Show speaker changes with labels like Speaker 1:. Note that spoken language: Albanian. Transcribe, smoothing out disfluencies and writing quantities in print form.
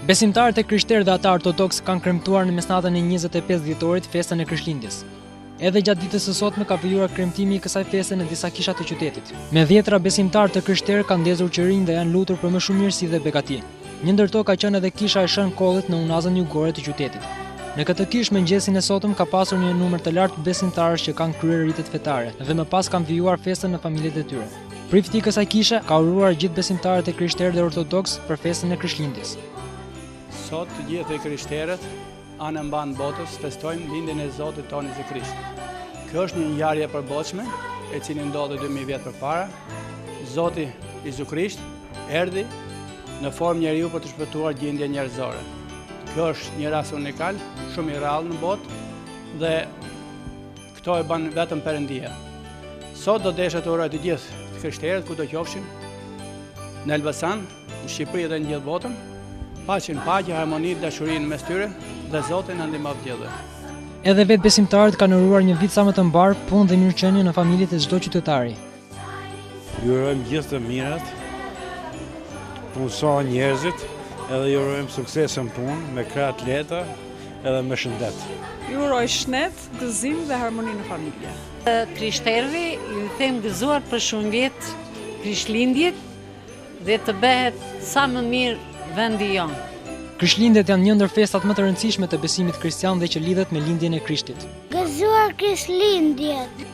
Speaker 1: Besimtarët e krishterë dhe ata ortodoks kanë kremtuar në mesnatën e 25 dhjetorit festën e Krishtlindjes. Edhe gjatë ditës së sotme ka krijuar kremtimi i kësaj feste në disa kisha të qytetit. Me dhjetra besimtarë të krishterë kanë ndezur qërinj dhe janë lutur për më shumë mirësi dhe begati. Një ndër to ka qenë edhe kisha e Shën Kollit në unazën jugore të qytetit. Në këtë kishë mëngjesin e sotëm ka pasur një numër të lartë besimtarësh që kanë kryer ritet fetare dhe më pas kanë vijuar festën në familjet e tyre. Prifti i kësaj kishe ka uruar gjithë besimtarët e krishterë dhe ortodoks për festën e Krishtlindjes.
Speaker 2: Sot të gjithë e krishterët anë mban botës festojmë lindjen e Zotit tonë Jezu Krisht. Kjo është një ngjarje e përbotshme e cili ndodhi 2000 vjet përpara. Zoti Jezu Krisht erdhi në formë njeriu për të shpëtuar gjendjen njerëzore. Kjo është një rast unikal, shumë i rrallë në botë dhe këto e bën vetëm Perëndia. Sot do desha të uroj të gjithë krishterët ku do qofshin në Elbasan, në Shqipëri dhe në gjithë botën, paqen, harmoni, dashurinë mes tyre dhe Zoti na ndihmon gjithë.
Speaker 1: Edhe vetë besimtarët kanë uruar një vit sa më të mbar, punë dhe mirëqenie në familjet e çdo qytetari.
Speaker 3: Ju urojmë gjithë të mirat, punësojnë njerëzit, edhe ju urojmë sukses në punë, me krah të lehta edhe me shëndet.
Speaker 4: Ju uroj shëndet, gëzim dhe harmoni në familje.
Speaker 5: Krishterëve ju them gëzuar për shëndet Krishtlindjet dhe të bëhet sa më mirë vendi jonë.
Speaker 1: Krishtlindjet janë një ndër festat më të rëndësishme të besimit kristian dhe që lidhet me lindjen e Krishtit.
Speaker 6: Gëzuar Krishtlindjet!